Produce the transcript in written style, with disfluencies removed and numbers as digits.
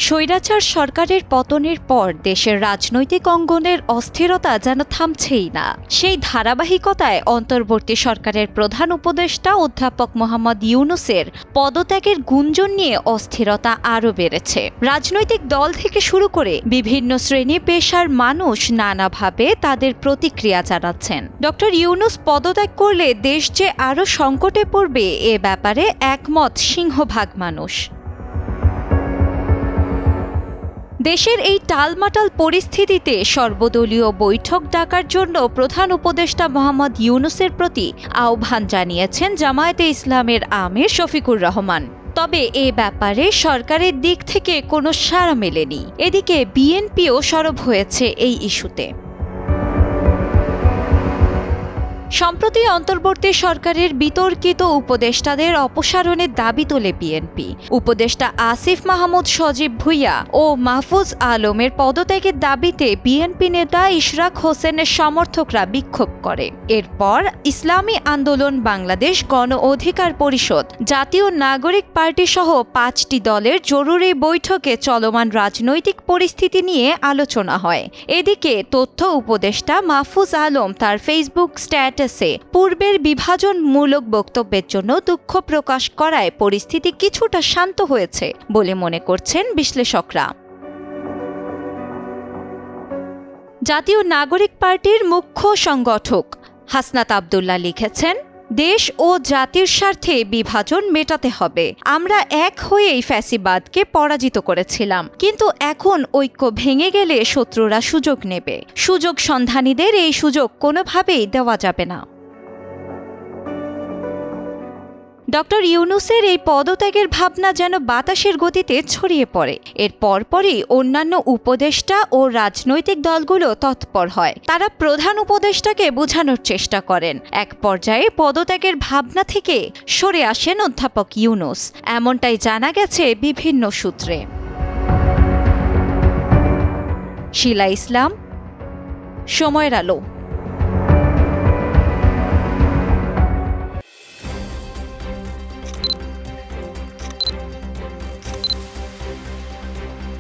স্বৈরাচার সরকারের পতনের পর দেশের রাজনৈতিক অঙ্গনের অস্থিরতা যেন থামছেই না। সেই ধারাবাহিকতায় অন্তর্বর্তী সরকারের প্রধান উপদেষ্টা অধ্যাপক মোহাম্মদ ইউনূসের পদত্যাগের গুঞ্জন নিয়ে অস্থিরতা আরও বেড়েছে। রাজনৈতিক দল থেকে শুরু করে বিভিন্ন শ্রেণী পেশার মানুষ নানাভাবে তাদের প্রতিক্রিয়া জানাচ্ছেন। ডক্টর ইউনূস পদত্যাগ করলে দেশ যে আরও সংকটে পড়বে এ ব্যাপারে একমত সিংহভাগ মানুষ। দেশের এই টালমাটাল পরিস্থিতিতে সর্বদলীয় বৈঠক ডাকার জন্য প্রধান উপদেষ্টা মোহাম্মদ ইউনূসের প্রতি আহ্বান জানিয়েছেন জামায়াতে ইসলামের আমির শফিকুর রহমান। তবে এ ব্যাপারে সরকারের দিক থেকে কোনো সাড়া মেলেনি। এদিকে বিএনপিও সরব হয়েছে এই ইস্যুতে। সম্প্রতি অন্তর্বর্তী সরকারের বিতর্কিত উপদেষ্টাদের অপসারণের দাবি তোলে বিএনপি। উপদেষ্টা আসিফ মাহমুদ সজীব ভুঁইয়া ও মাহফুজ আলমের পদত্যাগের দাবিতে বিএনপি নেতা ইশরাক হোসেনের সমর্থকরা বিক্ষোভ করে। এরপর ইসলামী আন্দোলন বাংলাদেশ, গণ অধিকার পরিষদ, জাতীয় নাগরিক পার্টি সহ 5টি দলের জরুরি বৈঠকে চলমান রাজনৈতিক পরিস্থিতি নিয়ে আলোচনা হয়। এদিকে তথ্য উপদেষ্টা মাহফুজ আলম তার ফেসবুক স্ট্যাটাসে পূর্বের বিভাজনমূলক বক্তব্যের জন্য দুঃখ প্রকাশ করায় পরিস্থিতি কিছুটা শান্ত হয়েছে বলে মনে করছেন বিশ্লেষকরা। জাতীয় নাগরিক পার্টির মুখ্য সংগঠক হাসনাত আব্দুল্লাহ লিখেছেন, দেশ ও জাতির স্বার্থে বিভাজন মেটাতে হবে। আমরা এক হয়েই ফ্যাসিবাদকে পরাজিত করেছিলাম, কিন্তু এখন ঐক্য ভেঙে গেলে শত্রুরা সুযোগ নেবে। সুযোগ সন্ধানীদের এই সুযোগ কোনোভাবেই দেওয়া যাবে না। ডক্টর ইউনূসের এই পদত্যাগের ভাবনা যেন বাতাসের গতিতে ছড়িয়ে পড়ে। এর পরপরই অন্যান্য উপদেষ্টা ও রাজনৈতিক দলগুলো তৎপর হয়। তারা প্রধান উপদেষ্টাকে বোঝানোর চেষ্টা করেন। এক পর্যায়ে পদত্যাগের ভাবনা থেকে সরে আসেন অধ্যাপক ইউনূস, এমনটাই জানা গেছে বিভিন্ন সূত্রে। শিলা ইসলাম, সময়ের আলো।